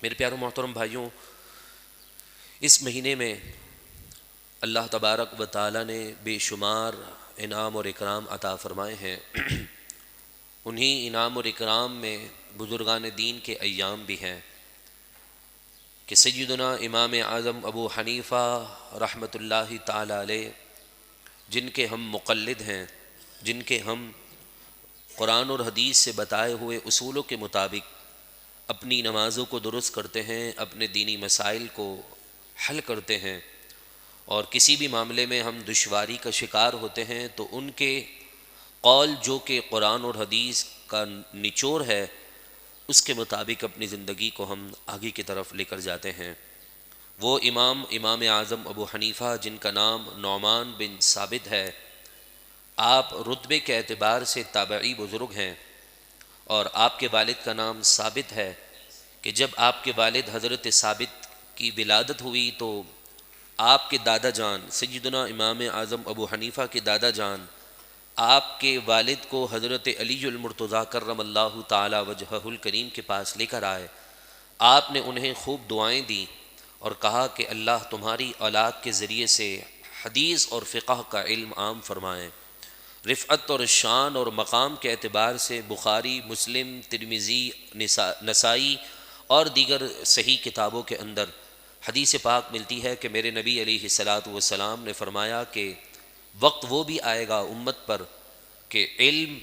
میرے پیاروں محترم بھائیوں، اس مہینے میں اللہ تبارک و تعالی نے بے شمار انعام اور اکرام عطا فرمائے ہیں۔ انہی انعام اور اکرام میں بزرگان دین کے ایام بھی ہیں کہ سیدنا امام اعظم ابو حنیفہ رحمۃ اللہ تعالی علیہ، جن کے ہم مقلد ہیں، جن کے ہم قرآن اور حدیث سے بتائے ہوئے اصولوں کے مطابق اپنی نمازوں کو درست کرتے ہیں، اپنے دینی مسائل کو حل کرتے ہیں، اور کسی بھی معاملے میں ہم دشواری کا شکار ہوتے ہیں تو ان کے قول جو کہ قرآن اور حدیث کا نچوڑ ہے، اس کے مطابق اپنی زندگی کو ہم آگے کی طرف لے کر جاتے ہیں۔ وہ امام اعظم ابو حنیفہ جن کا نام نعمان بن ثابت ہے، آپ رتبے کے اعتبار سے تابعی بزرگ ہیں، اور آپ کے والد کا نام ثابت ہے کہ جب آپ کے والد حضرت ثابت کی ولادت ہوئی تو آپ کے دادا جان سیدنا امام اعظم ابو حنیفہ کے دادا جان آپ کے والد کو حضرت علی المرتضیٰ کرم اللہ تعالی وجہہ الکریم کے پاس لے کر آئے۔ آپ نے انہیں خوب دعائیں دیں اور کہا کہ اللہ تمہاری اولاد کے ذریعے سے حدیث اور فقہ کا علم عام فرمائیں۔ رفعت اور شان اور مقام کے اعتبار سے بخاری، مسلم، ترمذی، نسائی اور دیگر صحیح کتابوں کے اندر حدیث پاک ملتی ہے کہ میرے نبی علیہ الصلاۃ والسلام نے فرمایا کہ وقت وہ بھی آئے گا امت پر کہ علم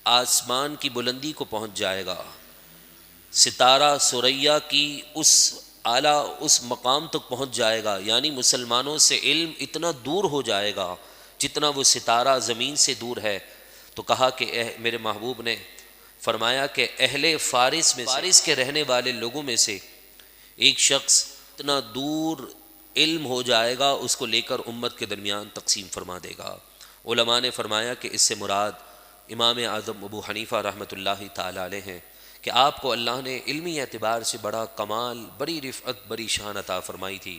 آسمان کی بلندی کو پہنچ جائے گا، ستارہ ثریا کی اعلیٰ اس مقام تک پہنچ جائے گا، یعنی مسلمانوں سے علم اتنا دور ہو جائے گا جتنا وہ ستارہ زمین سے دور ہے۔ تو کہا کہ میرے محبوب نے فرمایا کہ اہل فارس کے رہنے والے لوگوں میں سے ایک شخص اتنا دور علم ہو جائے گا، اس کو لے کر امت کے درمیان تقسیم فرما دے گا۔ علماء نے فرمایا کہ اس سے مراد امام اعظم ابو حنیفہ رحمۃ اللہ تعالی علیہ ہیں کہ آپ کو اللہ نے علمی اعتبار سے بڑا کمال، بڑی رفعت، بڑی شان عطا فرمائی تھی۔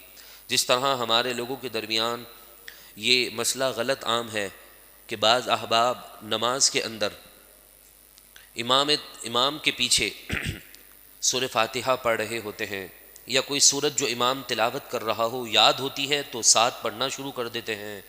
جس طرح ہمارے لوگوں کے درمیان یہ مسئلہ غلط عام ہے کہ بعض احباب نماز کے اندر امام کے پیچھے سورہ فاتحہ پڑھ رہے ہوتے ہیں، یا کوئی سورت جو امام تلاوت کر رہا ہو یاد ہوتی ہے تو ساتھ پڑھنا شروع کر دیتے ہیں،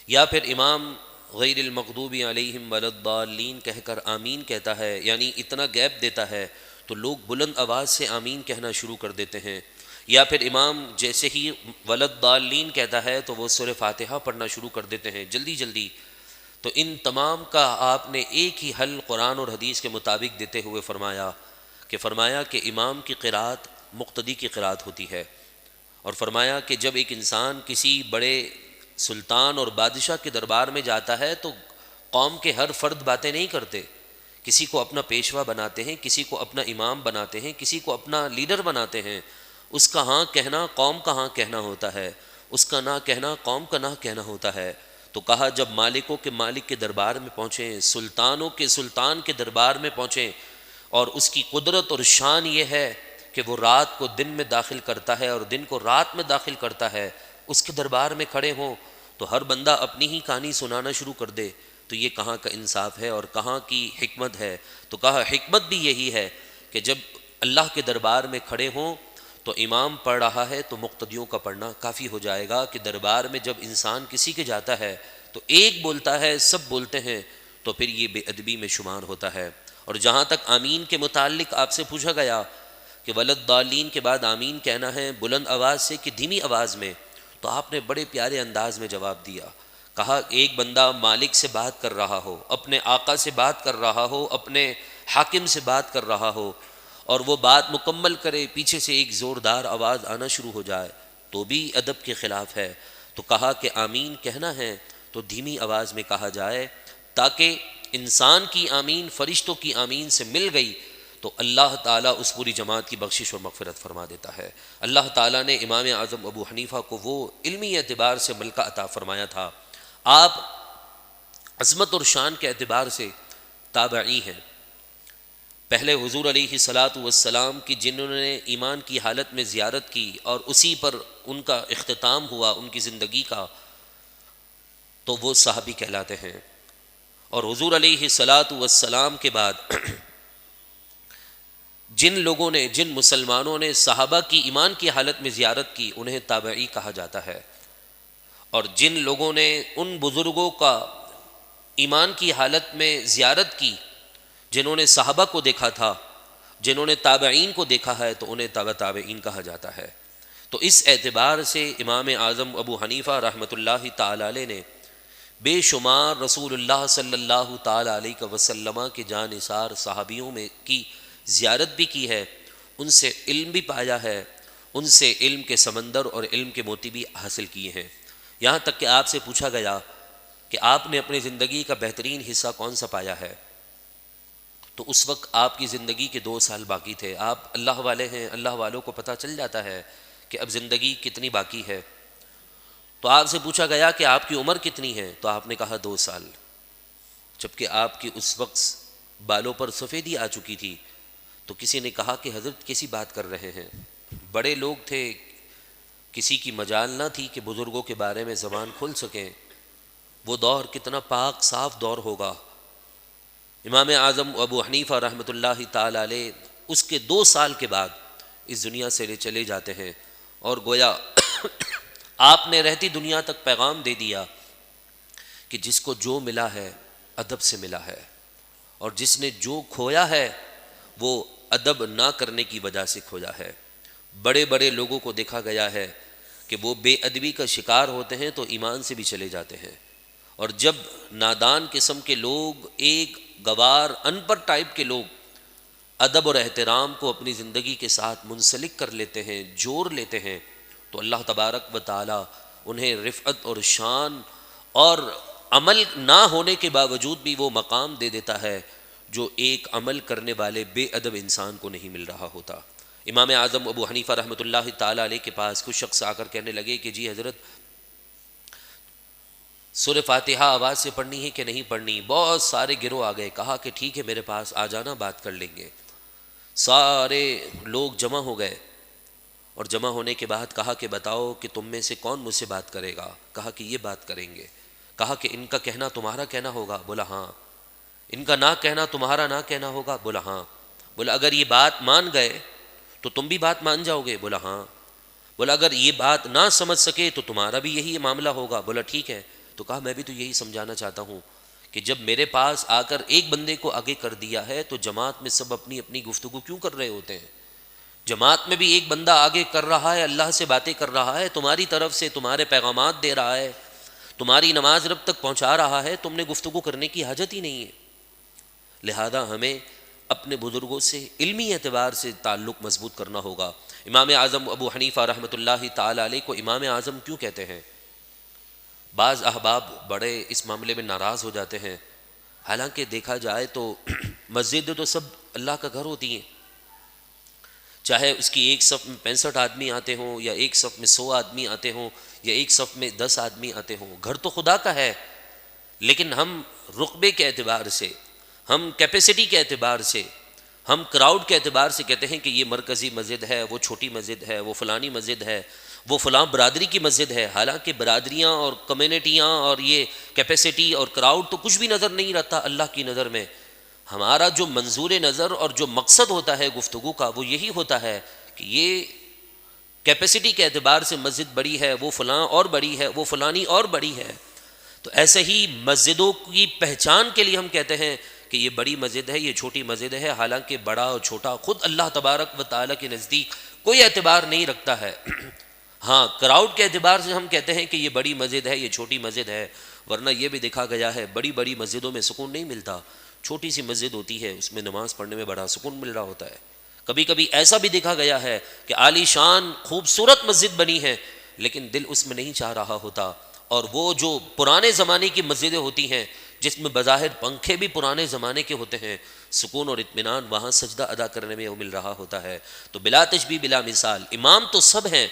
یا پھر امام غیر المغضوب علیہم ولا الضالین کہہ کر آمین کہتا ہے، یعنی اتنا گیپ دیتا ہے تو لوگ بلند آواز سے آمین کہنا شروع کر دیتے ہیں، یا پھر امام جیسے ہی ولا الضالین کہتا ہے تو وہ سورہ فاتحہ پڑھنا شروع کر دیتے ہیں جلدی جلدی۔ تو ان تمام کا آپ نے ایک ہی حل قرآن اور حدیث کے مطابق دیتے ہوئے فرمایا کہ امام کی قرات مقتدی کی قرات ہوتی ہے، اور فرمایا کہ جب ایک انسان کسی بڑے سلطان اور بادشاہ کے دربار میں جاتا ہے تو قوم کے ہر فرد باتیں نہیں کرتے، کسی کو اپنا پیشوا بناتے ہیں، کسی کو اپنا امام بناتے ہیں، کسی کو اپنا لیڈر بناتے ہیں، اس کا ہاں کہنا قوم کا ہاں کہنا ہوتا ہے، اس کا نہ کہنا قوم کا نہ کہنا ہوتا ہے۔ تو کہا جب مالکوں کے مالک کے دربار میں پہنچیں، سلطانوں کے سلطان کے دربار میں پہنچیں، اور اس کی قدرت اور شان یہ ہے کہ وہ رات کو دن میں داخل کرتا ہے اور دن کو رات میں داخل کرتا ہے، اس کے دربار میں کھڑے ہوں تو ہر بندہ اپنی ہی کہانی سنانا شروع کر دے، تو یہ کہاں کا انصاف ہے اور کہاں کی حکمت ہے؟ تو کہا حکمت بھی یہی ہے کہ جب اللہ کے دربار میں کھڑے ہوں تو امام پڑھ رہا ہے تو مقتدیوں کا پڑھنا کافی ہو جائے گا، کہ دربار میں جب انسان کسی کے جاتا ہے تو ایک بولتا ہے سب بولتے ہیں تو پھر یہ بے ادبی میں شمار ہوتا ہے۔ اور جہاں تک آمین کے متعلق آپ سے پوچھا گیا کہ ولدالین کے بعد آمین کہنا ہے بلند آواز سے کہ دھیمی آواز میں، تو آپ نے بڑے پیارے انداز میں جواب دیا۔ کہا ایک بندہ مالک سے بات کر رہا ہو، اپنے آقا سے بات کر رہا ہو، اپنے حاکم سے بات کر رہا ہو، اور وہ بات مکمل کرے پیچھے سے ایک زوردار آواز آنا شروع ہو جائے تو بھی ادب کے خلاف ہے۔ تو کہا کہ آمین کہنا ہے تو دھیمی آواز میں کہا جائے، تاکہ انسان کی آمین فرشتوں کی آمین سے مل گئی تو اللہ تعالیٰ اس پوری جماعت کی بخشش اور مغفرت فرما دیتا ہے۔ اللہ تعالیٰ نے امام اعظم ابو حنیفہ کو وہ علمی اعتبار سے ملکہ عطا فرمایا تھا۔ آپ عظمت اور شان کے اعتبار سے تابعی ہیں۔ پہلے حضور علیہ الصلاۃ والسلام کی جنہوں نے ایمان کی حالت میں زیارت کی اور اسی پر ان کا اختتام ہوا ان کی زندگی کا، تو وہ صحابی کہلاتے ہیں۔ اور حضور علیہ الصلاۃ والسلام کے بعد جن لوگوں نے، جن مسلمانوں نے صحابہ کی ایمان کی حالت میں زیارت کی انہیں تابعی کہا جاتا ہے، اور جن لوگوں نے ان بزرگوں کا ایمان کی حالت میں زیارت کی جنہوں نے صحابہ کو دیکھا تھا، جنہوں نے تابعین کو دیکھا ہے، تو انہیں تابعین کہا جاتا ہے۔ تو اس اعتبار سے امام اعظم ابو حنیفہ رحمۃ اللہ تعالی علیہ نے بے شمار رسول اللہ صلی اللہ تعالی علیہ وسلم کے جانثار صحابیوں میں کی زیارت بھی کی ہے، ان سے علم بھی پایا ہے، ان سے علم کے سمندر اور علم کے موتی بھی حاصل کیے ہیں۔ یہاں تک کہ آپ سے پوچھا گیا کہ آپ نے اپنی زندگی کا بہترین حصہ کون سا پایا ہے، تو اس وقت آپ کی زندگی کے 2 سال باقی تھے۔ آپ اللہ والے ہیں، اللہ والوں کو پتہ چل جاتا ہے کہ اب زندگی کتنی باقی ہے۔ تو آپ سے پوچھا گیا کہ آپ کی عمر کتنی ہے، تو آپ نے کہا 2 سال، جبکہ آپ کی اس وقت بالوں پر سفیدی آ چکی تھی۔ تو کسی نے کہا کہ حضرت کیسی بات کر رہے ہیں، بڑے لوگ تھے، کسی کی مجال نہ تھی کہ بزرگوں کے بارے میں زبان کھل سکیں، وہ دور کتنا پاک صاف دور ہوگا۔ امام اعظم ابو حنیفہ رحمۃ اللہ تعالی علیہ اس کے 2 سال کے بعد اس دنیا سے چلے جاتے ہیں، اور گویا آپ نے رہتی دنیا تک پیغام دے دیا کہ جس کو جو ملا ہے ادب سے ملا ہے، اور جس نے جو کھویا ہے وہ ادب نہ کرنے کی وجہ سے کھویا ہے۔ بڑے بڑے لوگوں کو دیکھا گیا ہے کہ وہ بے ادبی کا شکار ہوتے ہیں تو ایمان سے بھی چلے جاتے ہیں، اور جب نادان قسم کے لوگ، ایک گوار ان پڑھ ٹائپ کے لوگ ادب اور احترام کو اپنی زندگی کے ساتھ منسلک کر لیتے ہیں، جوڑ لیتے ہیں، تو اللہ تبارک و تعالی انہیں رفعت اور شان اور عمل نہ ہونے کے باوجود بھی وہ مقام دے دیتا ہے جو ایک عمل کرنے والے بے ادب انسان کو نہیں مل رہا ہوتا۔ امام اعظم ابو حنیفہ رحمۃ اللہ تعالی علیہ کے پاس کچھ شخص آ کر کہنے لگے کہ جی حضرت، سورہ فاتحہ آواز سے پڑھنی ہے کہ نہیں پڑھنی؟ بہت سارے گروہ آ گئے، کہا کہ ٹھیک ہے میرے پاس آ جانا، بات کر لیں گے۔ سارے لوگ جمع ہو گئے، اور جمع ہونے کے بعد کہا کہ بتاؤ کہ تم میں سے کون مجھ سے بات کرے گا؟ کہا کہ یہ بات کریں گے۔ کہا کہ ان کا کہنا تمہارا کہنا ہوگا؟ بولا ہاں۔ ان کا نہ کہنا تمہارا نہ کہنا ہوگا؟ بولا ہاں۔ بولا اگر یہ بات مان گئے تو تم بھی بات مان جاؤ گے؟ بولا ہاں۔ بولا اگر یہ بات نہ سمجھ سکے تو تمہارا بھی یہی معاملہ ہوگا؟ بولا ٹھیک ہے۔ تو کہا میں بھی تو یہی سمجھانا چاہتا ہوں کہ جب میرے پاس آ کر ایک بندے کو آگے کر دیا ہے تو جماعت میں سب اپنی اپنی گفتگو کیوں کر رہے ہوتے ہیں؟ جماعت میں بھی ایک بندہ آگے کر رہا ہے، اللہ سے باتیں کر رہا ہے، تمہاری طرف سے تمہارے پیغامات دے رہا ہے، تمہاری نماز رب تک پہنچا رہا ہے، تم نے گفتگو کرنے کی حاجت ہی نہیں ہے۔ لہذا ہمیں اپنے بزرگوں سے علمی اعتبار سے تعلق مضبوط کرنا ہوگا۔ امام اعظم ابو حنیفہ رحمۃ اللہ تعالی علیہ کو امام اعظم کیوں کہتے ہیں؟ بعض احباب بڑے اس معاملے میں ناراض ہو جاتے ہیں، حالانکہ دیکھا جائے تو مسجد تو سب اللہ کا گھر ہوتی ہیں، چاہے اس کی ایک صف میں 65 آدمی آتے ہوں، یا ایک صف میں 100 آدمی آتے ہوں، یا ایک صف میں 10 آدمی آتے ہوں، گھر تو خدا کا ہے۔ لیکن ہم رقبے کے اعتبار سے، ہم کیپیسٹی کے اعتبار سے، ہم کراؤڈ کے اعتبار سے کہتے ہیں کہ یہ مرکزی مسجد ہے، وہ چھوٹی مسجد ہے، وہ فلانی مسجد ہے، وہ فلاں برادری کی مسجد ہے، حالانکہ برادریاں اور کمیونٹیاں اور یہ کیپیسٹی اور کراؤڈ تو کچھ بھی نظر نہیں رہتا اللہ کی نظر میں۔ ہمارا جو منظور نظر اور جو مقصد ہوتا ہے گفتگو کا وہ یہی ہوتا ہے کہ یہ کیپیسٹی کے اعتبار سے مسجد بڑی ہے، وہ فلاں اور بڑی ہے، وہ فلانی اور بڑی ہے۔ تو ایسے ہی مسجدوں کی پہچان کے لیے ہم کہتے ہیں کہ یہ بڑی مسجد ہے، یہ چھوٹی مسجد ہے، حالانکہ بڑا اور چھوٹا خود اللہ تبارک و تعالیٰ کے نزدیک کوئی اعتبار نہیں رکھتا ہے۔ ہاں کراؤڈ کے اعتبار سے ہم کہتے ہیں کہ یہ بڑی مسجد ہے، یہ چھوٹی مسجد ہے، ورنہ یہ بھی دیکھا گیا ہے بڑی بڑی مسجدوں میں سکون نہیں ملتا، چھوٹی سی مسجد ہوتی ہے اس میں نماز پڑھنے میں بڑا سکون مل رہا ہوتا ہے۔ کبھی کبھی ایسا بھی دیکھا گیا ہے کہ عالی شان خوبصورت مسجد بنی ہے لیکن دل اس میں نہیں چاہ رہا ہوتا، اور وہ جو پرانے زمانے کی مسجدیں ہوتی ہیں جس میں بظاہر پنکھے بھی پرانے زمانے کے ہوتے ہیں، سکون اور اطمینان وہاں سجدہ ادا کرنے میں وہ مل رہا ہوتا ہے۔ تو بلا تشبیہ بلا مثال امام تو سب ہیں،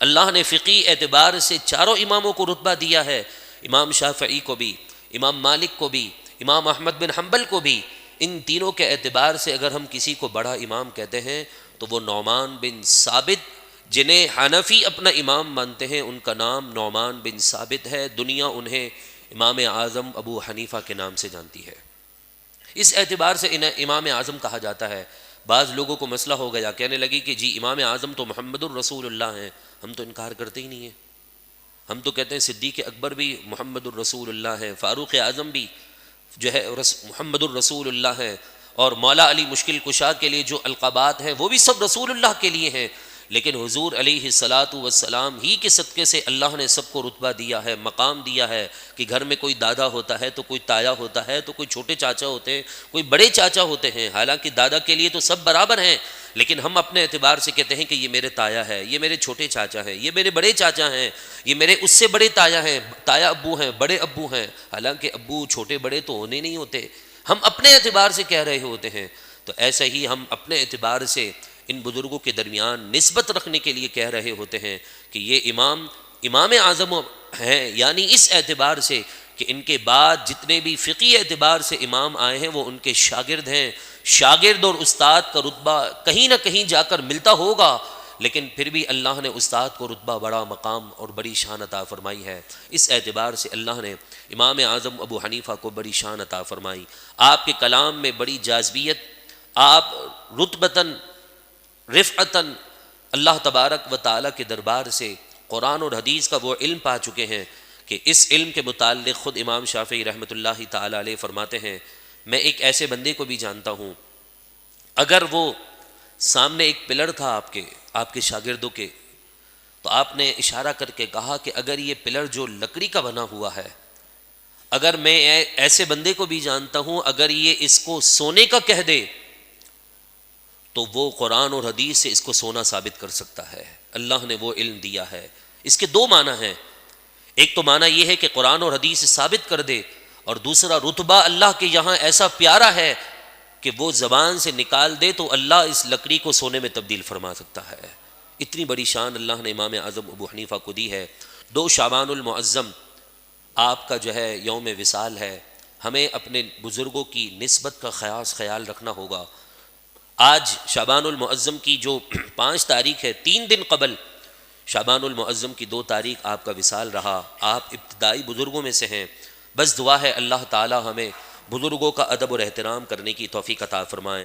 اللہ نے فقی اعتبار سے چاروں اماموں کو رتبہ دیا ہے، امام شافعی کو بھی، امام مالک کو بھی، امام احمد بن حنبل کو بھی۔ ان تینوں کے اعتبار سے اگر ہم کسی کو بڑا امام کہتے ہیں تو وہ نعمان بن ثابت، جنہیں حنفی اپنا امام مانتے ہیں، ان کا نام نعمان بن ثابت ہے، دنیا انہیں امام اعظم ابو حنیفہ کے نام سے جانتی ہے۔ اس اعتبار سے انہیں امام اعظم کہا جاتا ہے۔ بعض لوگوں کو مسئلہ ہو گیا، کہنے لگی کہ جی امام اعظم تو محمد الرسول اللہ ہیں، ہم تو انکار کرتے ہی نہیں ہیں، ہم تو کہتے ہیں صدیق اکبر بھی محمد الرسول اللہ ہیں، فاروق اعظم بھی جو ہے محمد الرسول اللہ ہیں، اور مولا علی مشکل کشا کے لیے جو القابات ہیں وہ بھی سب رسول اللہ کے لیے ہیں، لیکن حضور علیہ الصلاۃ والسلام ہی کے صدقے سے اللہ نے سب کو رتبہ دیا ہے، مقام دیا ہے، کہ گھر میں کوئی دادا ہوتا ہے تو کوئی تایا ہوتا ہے تو کوئی چھوٹے چاچا ہوتے ہیں، کوئی بڑے چاچا ہوتے ہیں، حالانکہ دادا کے لیے تو سب برابر ہیں، لیکن ہم اپنے اعتبار سے کہتے ہیں کہ یہ میرے تایا ہے، یہ میرے چھوٹے چاچا ہیں، یہ میرے بڑے چاچا ہیں، یہ میرے اس سے بڑے تایا ہیں، تایا ابو ہیں، بڑے ابو ہیں، حالانکہ ابو چھوٹے بڑے تو ہونے نہیں ہوتے، ہم اپنے اعتبار سے کہہ رہے ہوتے ہیں۔ تو ایسے ہی ہم اپنے اعتبار سے ان بزرگوں کے درمیان نسبت رکھنے کے لیے کہہ رہے ہوتے ہیں کہ یہ امام اعظم ہیں، یعنی اس اعتبار سے کہ ان کے بعد جتنے بھی فقہی اعتبار سے امام آئے ہیں وہ ان کے شاگرد ہیں، شاگرد اور استاد کا رتبہ کہیں نہ کہیں جا کر ملتا ہوگا، لیکن پھر بھی اللہ نے استاد کو رتبہ بڑا مقام اور بڑی شان عطا فرمائی ہے۔ اس اعتبار سے اللہ نے امام اعظم ابو حنیفہ کو بڑی شان عطا فرمائی، آپ کے کلام میں بڑی جاذبیت، آپ رتبتاً رفعتاً اللہ تبارک و تعالیٰ کے دربار سے قرآن اور حدیث کا وہ علم پا چکے ہیں کہ اس علم کے متعلق خود امام شافعی رحمۃ اللہ تعالیٰ علیہ فرماتے ہیں، میں ایک ایسے بندے کو بھی جانتا ہوں، اگر وہ سامنے ایک پلر تھا آپ کے شاگردوں کے، تو آپ نے اشارہ کر کے کہا کہ اگر یہ پلر جو لکڑی کا بنا ہوا ہے، اگر میں ایسے بندے کو بھی جانتا ہوں اگر یہ اس کو سونے کا کہہ دے تو وہ قرآن اور حدیث سے اس کو سونا ثابت کر سکتا ہے، اللہ نے وہ علم دیا ہے۔ اس کے دو معنی ہیں، ایک تو معنی یہ ہے کہ قرآن اور حدیث سے ثابت کر دے، اور دوسرا رتبہ اللہ کے یہاں ایسا پیارا ہے کہ وہ زبان سے نکال دے تو اللہ اس لکڑی کو سونے میں تبدیل فرما سکتا ہے۔ اتنی بڑی شان اللہ نے امام اعظم ابو حنیفہ کو دی ہے۔ 2 شعبان المعظم آپ کا جو ہے یوم وصال ہے، ہمیں اپنے بزرگوں کی نسبت کا خیال رکھنا ہوگا۔ آج شعبان المعظم کی جو 5 تاریخ ہے، 3 دن قبل شعبان المعظم کی 2 تاریخ آپ کا وصال رہا، آپ ابتدائی بزرگوں میں سے ہیں، بس دعا ہے اللہ تعالی ہمیں بزرگوں کا ادب اور احترام کرنے کی توفیق عطا فرمائیں۔